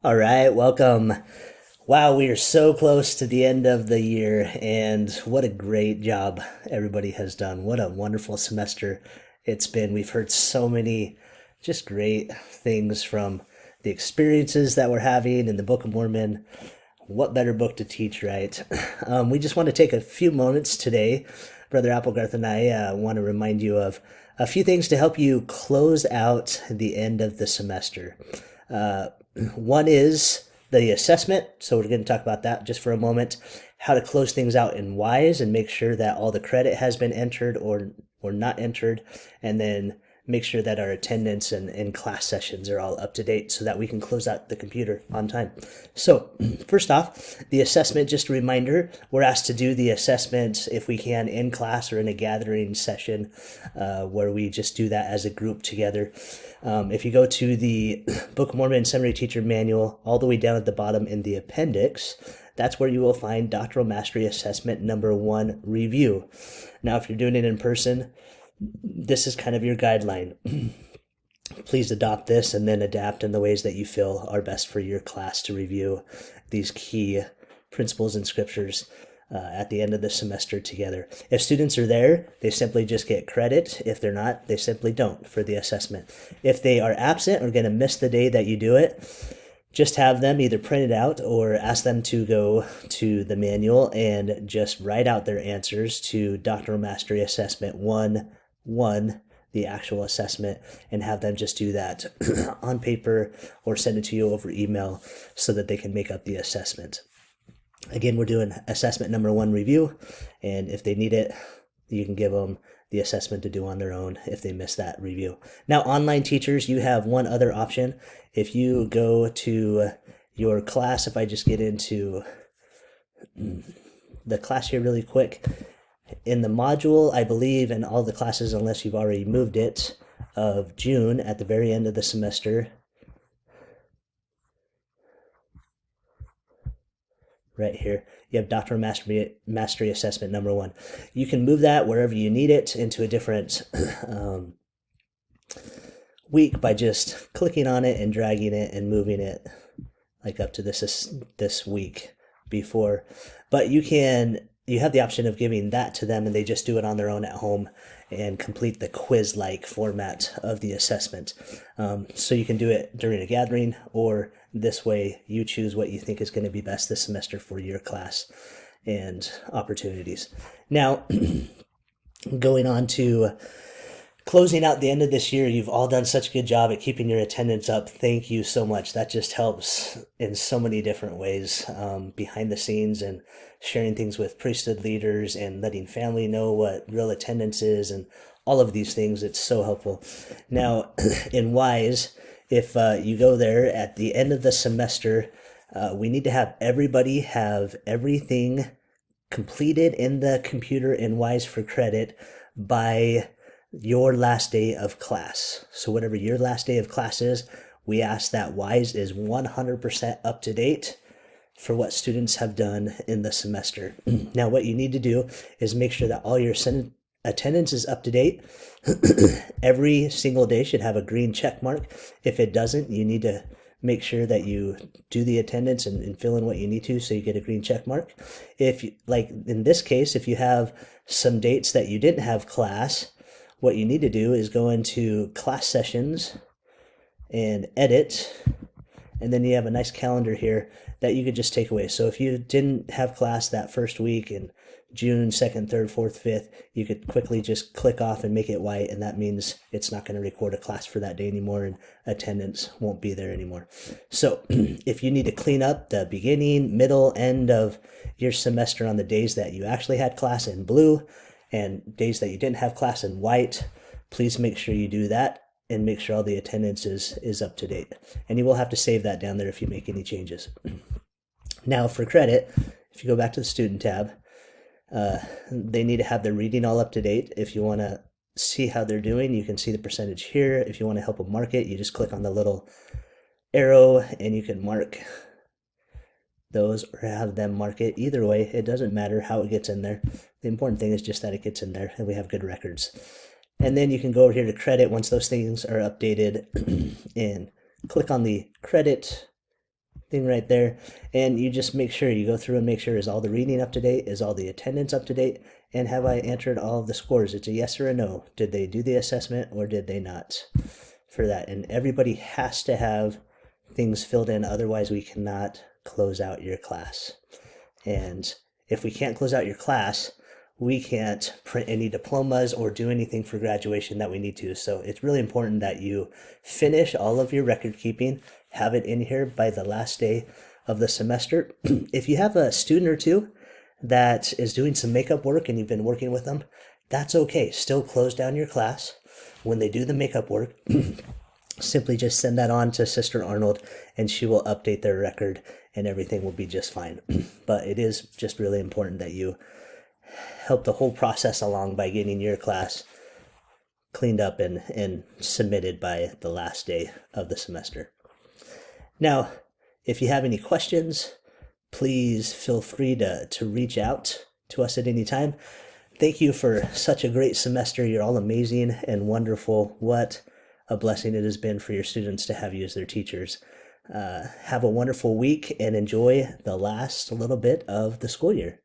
All right, welcome. Wow, we are so close to the end of the year, and what a great job everybody has done. What a wonderful semester it's been. We've heard so many just great things from the experiences that we're having in the Book of Mormon. What better book to teach, right? We just want to take a few moments today. Brother Applegarth and I want to remind you of a few things to help you close out the end of the semester. Uh, One is the assessment. So we're going to talk about that just for a moment. How to close things out in WISE and make sure that all the credit has been entered or not entered, and then make sure that our attendance and class sessions are all up to date so that we can close out the computer on time. So first off, the assessment, just a reminder, we're asked to do the assessment if we can in class or in a gathering session where we just do that as a group together. If you go to the Book of Mormon Seminary Teacher Manual, all the way down at the bottom in the appendix, that's where you will find Doctoral Mastery Assessment number 1 review. Now, if you're doing it in person, this is kind of your guideline. Please adopt this and then adapt in the ways that you feel are best for your class to review these key principles and scriptures at the end of the semester together. If students are there, they simply just get credit. If they're not, they simply don't for the assessment. If they are absent or going to miss the day that you do it, just have them either print it out or ask them to go to the manual and just write out their answers to Doctoral Mastery Assessment 1, the actual assessment, and have them just do that on paper or send it to you over email so that they can make up the assessment. Again, we're doing assessment number 1 review, and if they need it, you can give them the assessment to do on their own if they miss that review. Now, online teachers, you have one other option. If you go to your class, if I just get into the class here really quick, in the module, I believe, in all the classes, unless you've already moved it, of June, at the very end of the semester, right here, you have Doctoral Mastery Assessment number 1. You can move that wherever you need it into a different week by just clicking on it and dragging it and moving it like up to this week before. But you have the option of giving that to them and they just do it on their own at home and complete the quiz-like format of the assessment. So you can do it during a gathering, or this way you choose what you think is going to be best this semester for your class and opportunities. Now, going on to closing out the end of this year, you've all done such a good job at keeping your attendance up. Thank you so much. That just helps in so many different ways behind the scenes, and sharing things with priesthood leaders and letting family know what real attendance is and all of these things. It's so helpful. Now, in WISE, if you go there at the end of the semester, we need to have everybody have everything completed in the computer in WISE for credit by your last day of class. So whatever your last day of class is, we ask that WISE is 100% up to date for what students have done in the semester. Now, what you need to do is make sure that all your attendance is up to date. Every single day should have a green check mark. If it doesn't, you need to make sure that you do the attendance and fill in what you need to so you get a green check mark. If you, like in this case, if you have some dates that you didn't have class, what you need to do is go into class sessions and edit, and then you have a nice calendar here that you could just take away. So if you didn't have class that first week in June 2nd, 3rd, 4th, 5th, you could quickly just click off and make it white, and that means it's not going to record a class for that day anymore, and attendance won't be there anymore. So if you need to clean up the beginning, middle, end of your semester on the days that you actually had class in blue and days that you didn't have class in white, please make sure you do that and make sure all the attendance is up to date. And you will have to save that down there if you make any changes. Now, for credit, if you go back to the student tab, they need to have their reading all up to date. If you want to see how they're doing, you can see the percentage here. If you want to help them mark it, you just click on the little arrow and you can mark those or have them mark it. Either way, it doesn't matter how it gets in there. The important thing is just that it gets in there and we have good records. And then you can go over here to credit once those things are updated and click on the credit thing right there. And you just make sure you go through and make sure, is all the reading up to date? Is all the attendance up to date? And have I entered all of the scores? It's a yes or a no. Did they do the assessment or did they not for that? And everybody has to have things filled in. Otherwise, we cannot close out your class. And if we can't close out your class, we can't print any diplomas or do anything for graduation that we need to. So it's really important that you finish all of your record keeping, have it in here by the last day of the semester. If you have a student or two that is doing some makeup work and you've been working with them, that's okay. Still close down your class. When they do the makeup work, simply just send that on to Sister Arnold and she will update their record and everything will be just fine. But it is just really important that you help the whole process along by getting your class cleaned up and submitted by the last day of the semester. Now, if you have any questions, please feel free to reach out to us at any time. Thank you for such a great semester. You're all amazing and wonderful. What a blessing it has been for your students to have you as their teachers. Have a wonderful week and enjoy the last little bit of the school year.